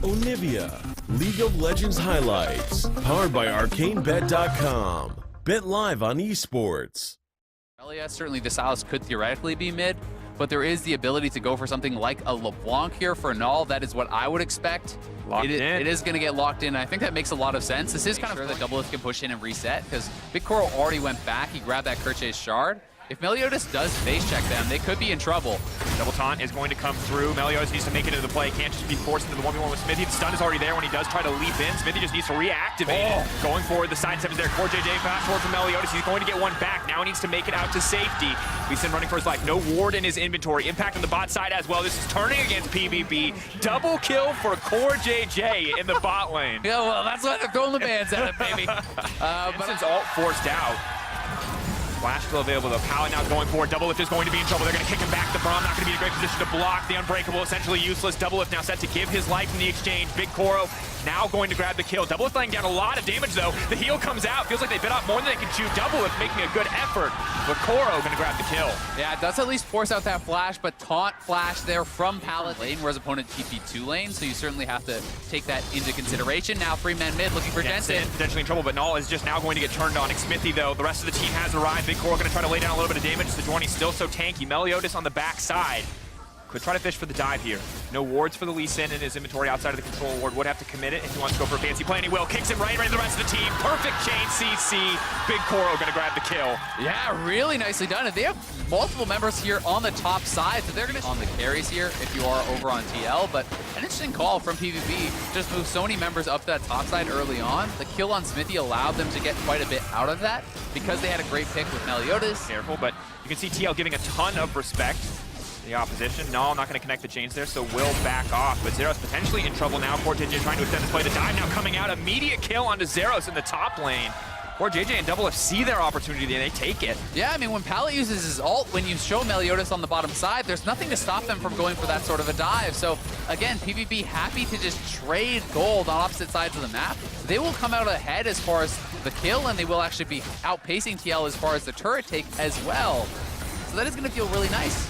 Onivia, League of Legends highlights, powered by ArcaneBet.com. Bet live on esports. LAS, certainly the Silas could theoretically be mid, but there is the ability to go for something like a LeBlanc here for Null. That is what I would expect. It is going to get locked in. I think that makes a lot of sense. This is kind of sure that Doublelift can push in and reset, because Big Coral already went back. He grabbed that Kerche's shard. If Meliodas does face check them, they could be in trouble. Double taunt is going to come through. Meliodas needs to make it into the play. Can't just be forced into the 1v1 with Smithy. The stun is already there when he does try to leap in. Smithy just needs to reactivate it. Going forward, the side 7's there. CoreJJ fast forward from Meliodas. He's going to get one back. Now he needs to make it out to safety. Lee Sin running for his life. No ward in his inventory. Impact on the bot side as well. This is turning against PVB. Double kill for CoreJJ in the bot lane. Yeah, well, that's why they're throwing the bands at it, baby. But it's ult forced out. Flash still available though. Pallet now going forward. Doublelift is going to be in trouble. They're going to kick him back. The Braum not going to be in a great position to block. The Unbreakable essentially useless. Doublelift now set to give his life in the exchange. Big Koro now going to grab the kill. Doublelift laying down a lot of damage though. The heal comes out. Feels like they bit off more than they can chew. Doublelift making a good effort. But Koro going to grab the kill. Yeah, it does at least force out that flash, but taunt flash there from Pallet lane, whereas opponent TP2 lane, so you certainly have to take that into consideration. Now 3-man mid looking for Jensen. Potentially in trouble, but Null is just now going to get turned on. Smithy though, the rest of the team has arrived. Big Koro going to try to lay down a little bit of damage. Sejuani's still so tanky. Meliodas on the back side. Could try to fish for the dive here. No wards for the Lee Sin in his inventory outside of the control ward. Would have to commit it if he wants to go for a fancy play, and he will. Kicks him right into the rest of the team. Perfect chain CC. Big Koro gonna grab the kill. Yeah, really nicely done. And they have multiple members here on the top side, so they're gonna on the carries here if you are over on TL. But an interesting call from PVB. Just move so many members up that top side early on. The kill on Smithy allowed them to get quite a bit out of that because they had a great pick with Meliodas. Careful, but you can see TL giving a ton of respect. The opposition. No, I'm not going to connect the chains there, so will back off. But Zeros potentially in trouble now. CoreJJ trying to extend this play. The dive now coming out. Immediate kill onto Zeros in the top lane. CoreJJ and Doublelift see their opportunity and they take it. Yeah, I mean, when Pallet uses his ult, when you show Meliodas on the bottom side, there's nothing to stop them from going for that sort of a dive. So, again, PvP happy to just trade gold on opposite sides of the map. They will come out ahead as far as the kill, and they will actually be outpacing TL as far as the turret take as well. So that is going to feel really nice.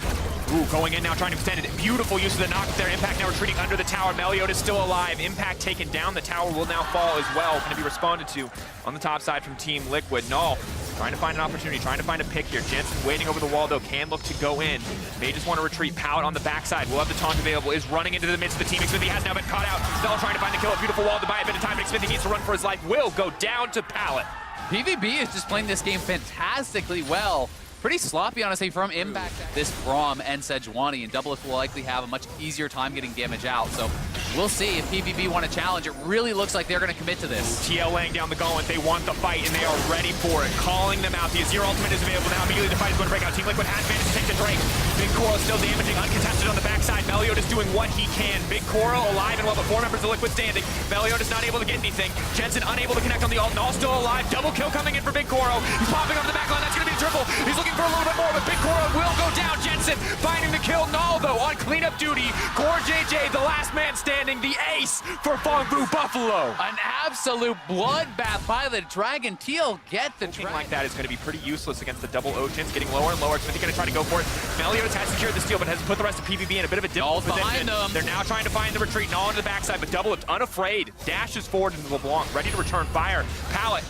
Ooh, going in now, trying to extend it. Beautiful use of the knock there. Impact now retreating under the tower. Meliodas still alive. Impact taken down. The tower will now fall as well. Going to be responded to on the top side from Team Liquid. Null trying to find an opportunity, trying to find a pick here. Jensen waiting over the wall though. Can look to go in. May just want to retreat. Pallet on the backside. Will have the taunt available. Is running into the midst of the team. Smithy has now been caught out. Null trying to find the kill. A beautiful wall to buy a bit of time. But Smithy needs to run for his life. Will go down to Pallet. PVB is just playing this game fantastically well. Pretty sloppy, honestly, from Impact. This Braum and Sejuani, and Doublelift will likely have a much easier time getting damage out. So we'll see if PVB want to challenge. It really looks like they're going to commit to this. TL laying down the gauntlet. They want the fight, and they are ready for it. Calling them out. The Azir ultimate is available now. Immediately the fight is going to break out. Team Liquid has managed to take the Drake. Big Koro still damaging, uncontested on the backside. Meliodas doing what he can. Big Koro alive and well, but 4 members of Liquid standing. Meliodas not able to get anything. Jensen unable to connect on the ult. Null still alive. Double kill coming in for Big Koro. He's popping up the back line. That's going to be a triple. He's looking for a little bit more, but Big Koro will go down. Jensen finding the kill. Null, though, on cleanup duty. CoreJJ, the last man standing, the ace for Phong Buffalo. An absolute bloodbath by the Dragon. TL get the Dragon. Like that is going to be pretty useless against the double Oceans. Getting lower and lower. Smithy going to try to go for it. Meliodas has secured the steal, but has put the rest of PVB in a bit of a difficult position. They're now trying to find the retreat. Null on the backside, but Doublelift unafraid. Dashes forward into LeBlanc, ready to return fire. Pallet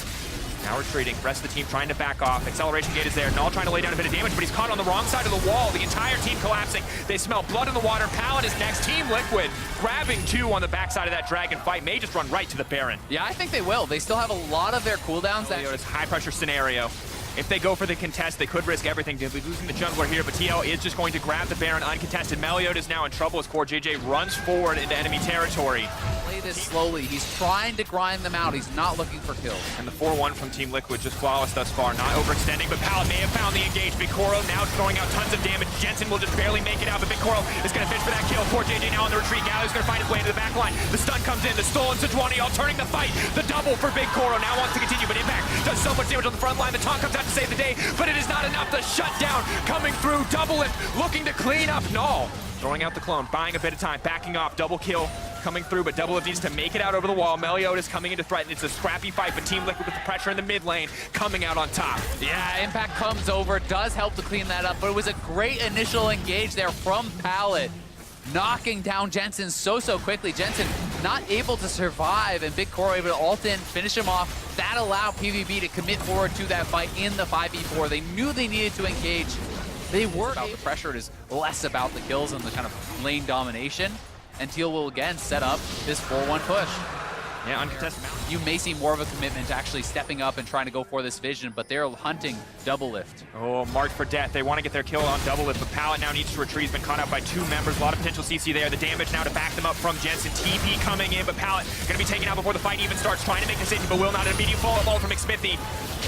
now retreating. Rest of the team trying to back off. Acceleration gate is there. Null trying to lay down a bit of damage, but he's caught on the wrong side of the wall. The entire team collapsing. They smell blood in the water. Pallet is next. Team Liquid grabbing 2 on the backside of that Dragon fight. May just run right to the Baron. Yeah, I think they will. They still have a lot of their cooldowns. Meliodas, high pressure scenario. If they go for the contest, they could risk everything. They'll be losing the jungler here, but TL is just going to grab the Baron uncontested. Meliodas now in trouble as CoreJJ runs forward into enemy territory. Play this slowly. He's trying to grind them out. He's not looking for kills. And the 4-1 from Team Liquid just flawless thus far. Not overextending, but Pallet may have found the engage. Big Koro now throwing out tons of damage. Jensen will just barely make it out, but Big Koro is going to fish for that kill. CoreJJ now on the retreat. Galley's going to find his way into the back line. The stun comes in. The stolen Sejuani all turning the fight. The double for Big Koro now wants to continue, but Impact does so much damage on the front line. The taunt comes out to save the day, but it is not enough. The shutdown coming through. Doublelift looking to clean up. Null throwing out the clone, buying a bit of time, backing off. Double kill coming through, but Doublelift needs to make it out over the wall. Meliodas coming in to threaten. It's a scrappy fight, but Team Liquid with the pressure in the mid lane coming out on top. Yeah, Impact comes over, does help to clean that up, but it was a great initial engage there from Pallet. Knocking down Jensen so quickly. Jensen not able to survive, and Big Koro able to ult in, finish him off. That allowed PVB to commit forward to that fight in the 5v4. They knew they needed to engage. They were about the pressure. It is less about the kills and the kind of lane domination. And Teal will again set up this 4-1 push. Yeah, uncontested mount. You may see more of a commitment to actually stepping up and trying to go for this vision, but they're hunting double lift. Oh, marked for death. They want to get their kill on double lift, but Pallet now needs to retreat. He's been caught out by 2 members. A lot of potential CC there. The damage now to back them up from Jensen. TP coming in, but Pallet going to be taken out before the fight even starts. Trying to make the decision, but will not. An immediate follow-up ball from McSmithy.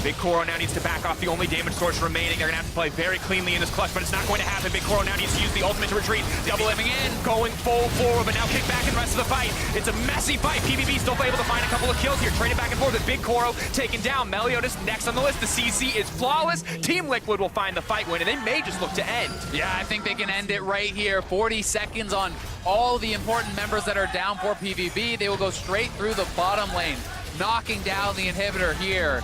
Big Koro now needs to back off, the only damage source remaining. They're going to have to play very cleanly in this clutch, but it's not going to happen. Big Koro now needs to use the ultimate to retreat. Double living in, going full forward, but now kick back in the rest of the fight. It's a messy fight. PVB still able to find a couple of kills here. Trading back and forth with Big Koro taken down. Meliodas next on the list. The CC is flawless. Team Liquid will find the fight win, and they may just look to end. Yeah, I think they can end it right here. 40 seconds on all the important members that are down for PVB. They will go straight through the bottom lane, knocking down the inhibitor here.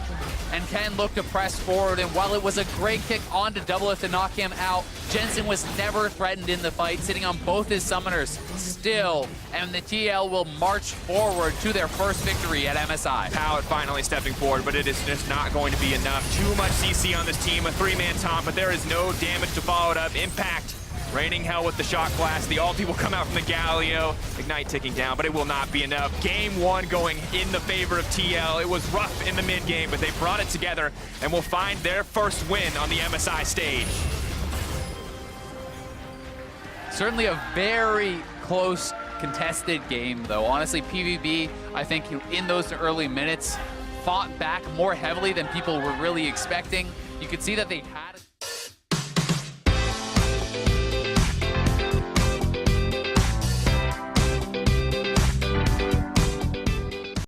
And Ken looked to press forward, and while it was a great kick onto double lift to knock him out, Jensen was never threatened in the fight, sitting on both his summoners still, and the TL will march forward to their first victory at MSI. Pallet finally stepping forward, but it is just not going to be enough. Too much CC on this team, a 3-man taunt, but there is no damage to follow it up. Impact raining hell with the shock blast. The ulti will come out from the Galio. Ignite ticking down, but it will not be enough. Game 1 going in the favor of TL. It was rough in the mid game, but they brought it together and will find their first win on the MSI stage. Certainly a very close contested game, though. Honestly, PVB, I think in those early minutes, fought back more heavily than people were really expecting. You could see that they had